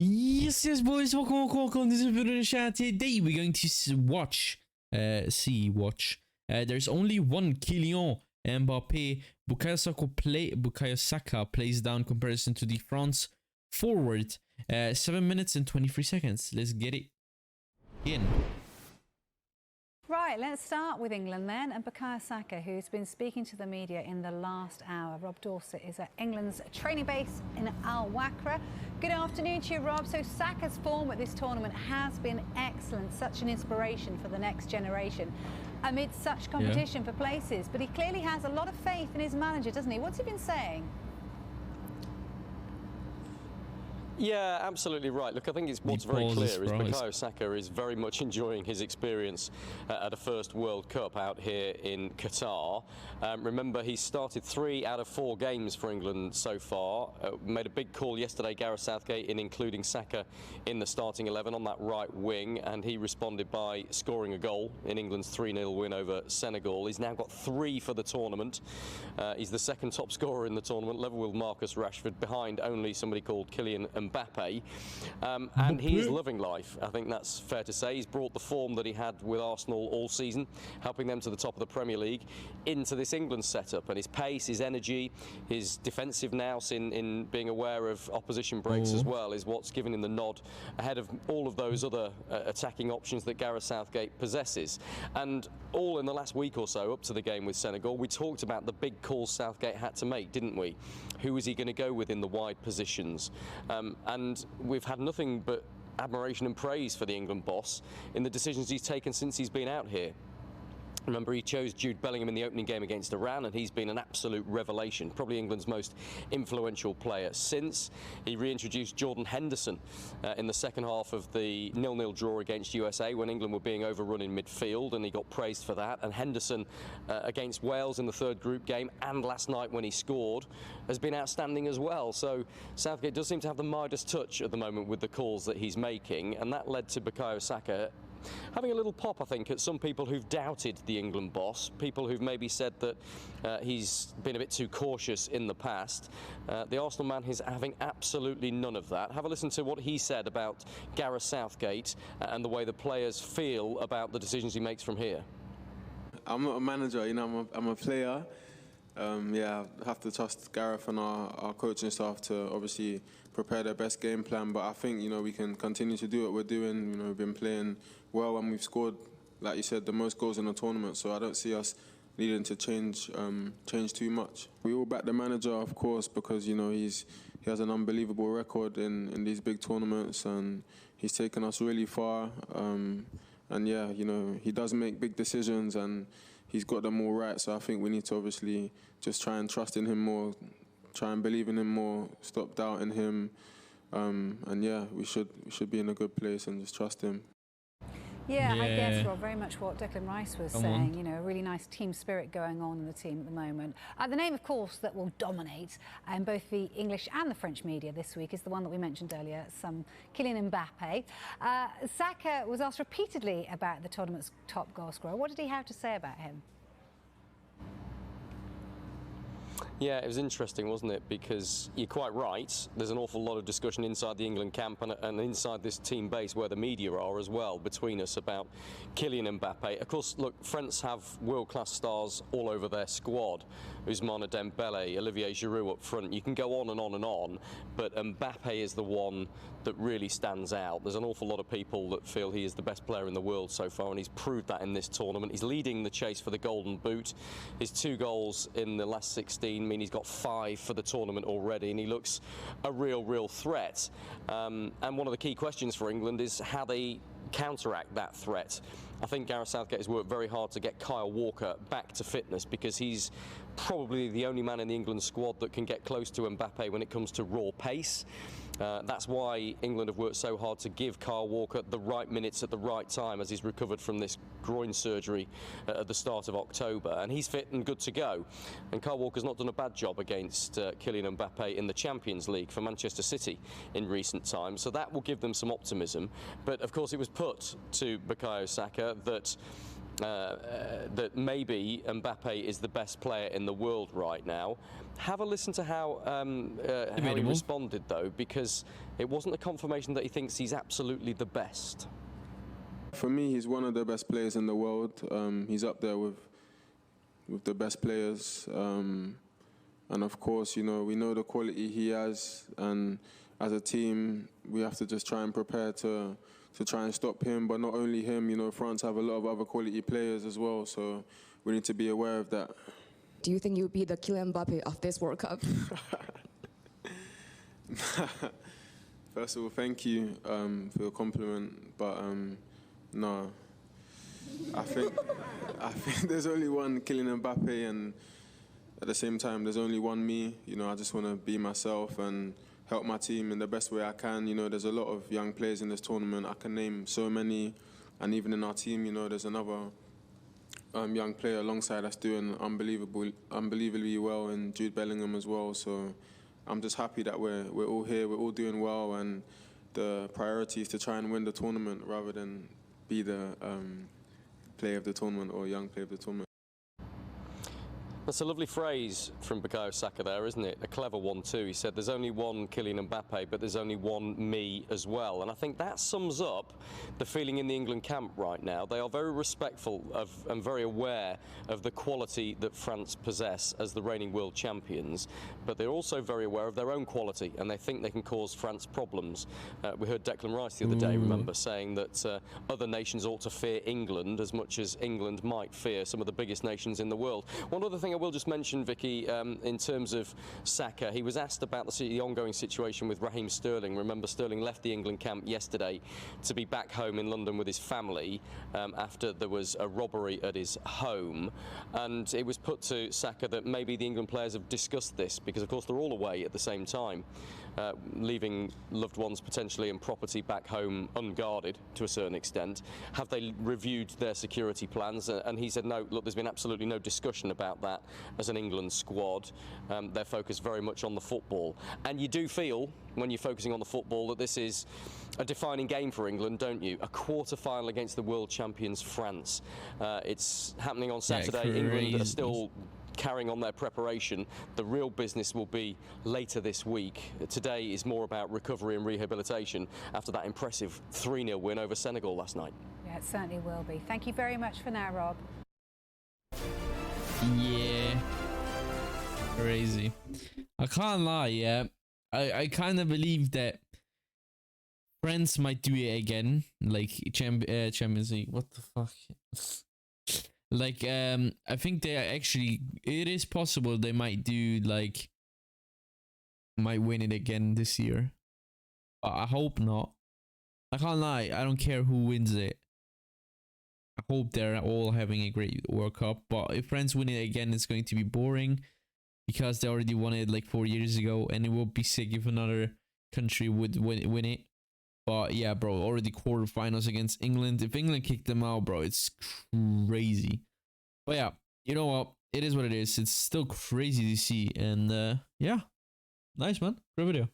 Yes, boys. Welcome. This is Bukayo Saka. Today we're going to watch. There's only one Kylian Mbappe. Bukayo Saka plays down comparison to the France forward. 7 minutes and 23 seconds. Let's get it in. Right, let's start with England then, and Bukayo Saka, who's been speaking to the media in the last hour. Rob Dorset is at England's training base in Al Wakra. Good afternoon to you, Rob. So Saka's form at this tournament has been excellent, such an inspiration for the next generation amid such competition for places. But he clearly has a lot of faith in his manager, doesn't he? What's he been saying? Yeah, absolutely right. Look, I think what's very clear is Bukayo Saka is very much enjoying his experience at a first World Cup out here in Qatar. Remember, he started 3 out of 4 games for England so far. Made a big call yesterday, Gareth Southgate, in including Saka in the starting 11 on that right wing, and he responded by scoring a goal in England's 3-0 win over Senegal. He's now got 3 for the tournament. He's the second top scorer in the tournament, level with Marcus Rashford, behind only somebody called Kylian Mbappe, and he is loving life. I think that's fair to say. He's brought the form that he had with Arsenal all season, helping them to the top of the Premier League, into this England setup, and his pace, his energy, his defensive nous in being aware of opposition breaks as well is what's given him the nod ahead of all of those other attacking options that Gareth Southgate possesses. And all in the last week or so up to the game with Senegal, we talked about the big calls Southgate had to make, didn't we? Who was he going to go with in the wide positions? And we've had nothing but admiration and praise for the England boss in the decisions he's taken since he's been out here. Remember, he chose Jude Bellingham in the opening game against Iran, and he's been an absolute revelation, probably England's most influential player since. He reintroduced Jordan Henderson in the second half of the 0-0 draw against USA when England were being overrun in midfield, and he got praised for that. And Henderson against Wales in the third group game, and last night when he scored, has been outstanding as well. So Southgate does seem to have the Midas touch at the moment with the calls that he's making, and that led to Bukayo Saka having a little pop, I think, at some people who've doubted the England boss, people who've maybe said that he's been a bit too cautious in the past. The Arsenal man is having absolutely none of that. Have a listen to what he said about Gareth Southgate and the way the players feel about the decisions he makes from here. I'm not a manager, you know, I'm a player. Yeah, I have to trust Gareth and our coaching staff to obviously prepare their best game plan, but I think, you know, we can continue to do what we're doing. You know, we've been playing well and we've scored, like you said, the most goals in the tournament, so I don't see us needing to change too much. We all back the manager, of course, because, you know, he has an unbelievable record in these big tournaments, and he's taken us really far. And yeah, you know, he does make big decisions and he's got them all right, so I think we need to obviously just try and trust in him more, try and believe in him more, stop doubting him, and yeah, we should be in a good place and just trust him. Yeah, I guess, Rob, very much what Declan Rice was saying, you know, a really nice team spirit going on in the team at the moment. The name, of course, that will dominate in both the English and the French media this week is the one that we mentioned earlier, Kylian Mbappe. Saka was asked repeatedly about the tournament's top goal scorer. What did he have to say about him? Yeah, it was interesting, wasn't it? Because you're quite right. There's an awful lot of discussion inside the England camp and inside this team base where the media are as well between us about Kylian Mbappe. Of course, look, France have world-class stars all over their squad. Ousmane Dembele, Olivier Giroud up front. You can go on and on and on, but Mbappe is the one that really stands out. There's an awful lot of people that feel he is the best player in the world so far, and he's proved that in this tournament. He's leading the chase for the Golden Boot. His 2 goals in the last 16 mean he's got 5 for the tournament already, and he looks a real threat. And one of the key questions for England is how they counteract that threat. I think Gareth Southgate has worked very hard to get Kyle Walker back to fitness, because he's probably the only man in the England squad that can get close to Mbappe when it comes to raw pace. That's why England have worked so hard to give Kyle Walker the right minutes at the right time as he's recovered from this groin surgery at the start of October, and he's fit and good to go. And Kyle Walker's not done a bad job against Kylian Mbappe in the Champions League for Manchester City in recent times, so that will give them some optimism. But of course it was put to Bukayo Saka that maybe Mbappe is the best player in the world right now. Have a listen to how he responded, though, because it wasn't a confirmation that he thinks he's absolutely the best. For me, he's one of the best players in the world. He's up there with the best players. And of course, you know, we know the quality he has, and as a team, we have to just try and prepare to try and stop him. But not only him, you know, France have a lot of other quality players as well, so we need to be aware of that. Do you think you'll be the Kylian Mbappe of this World Cup? First of all, thank you for your compliment, but no. I think there's only one Kylian Mbappe, and at the same time, there's only one me. You know, I just want to be myself and help my team in the best way I can. You know, there's a lot of young players in this tournament. I can name so many, and even in our team, you know, there's another young player alongside us doing unbelievably well, and Jude Bellingham as well. So I'm just happy that we're all here, we're all doing well, and the priority is to try and win the tournament rather than be the player of the tournament or young player of the tournament. That's a lovely phrase from Bukayo Saka there, isn't it? A clever one too. He said there's only one Kylian Mbappe, but there's only one me as well. And I think that sums up the feeling in the England camp right now. They are very respectful of and very aware of the quality that France possess as the reigning world champions, but they're also very aware of their own quality, and they think they can cause France problems. We heard Declan Rice the other day, remember, saying that other nations ought to fear England as much as England might fear some of the biggest nations in the world. One other thing I will just mention, Vicky, in terms of Saka, he was asked about the ongoing situation with Raheem Sterling. Remember, Sterling left the England camp yesterday to be back home in London with his family after there was a robbery at his home, and it was put to Saka that maybe the England players have discussed this, because of course they're all away at the same time, leaving loved ones potentially and property back home unguarded to a certain extent. Have they reviewed their security plans? And he said, no, look, there's been absolutely no discussion about that as an England squad. They're focused very much on the football. And you do feel, when you're focusing on the football, that this is a defining game for England, don't you? A quarter-final against the world champions France. It's happening on Saturday. England are still carrying on their preparation. The real business will be later this week. Today is more about recovery and rehabilitation after that impressive 3-0 win over Senegal last night. Yeah, it certainly will be. Thank you very much for now, Rob. Yeah. Crazy. I can't lie, yeah. I kind of believe that France might do it again. Like Champions League. What the fuck? Like, I think they actually, it is possible they might might win it again this year. But I hope not. I can't lie, I don't care who wins it. I hope they're all having a great World Cup. But if France win it again, it's going to be boring, because they already won it like 4 years ago, and it would be sick if another country would win it. But yeah, bro, already quarterfinals against England. If England kicked them out, bro, it's crazy. But yeah, you know what? It is what it is. It's still crazy to see. And yeah, nice, man. Great video.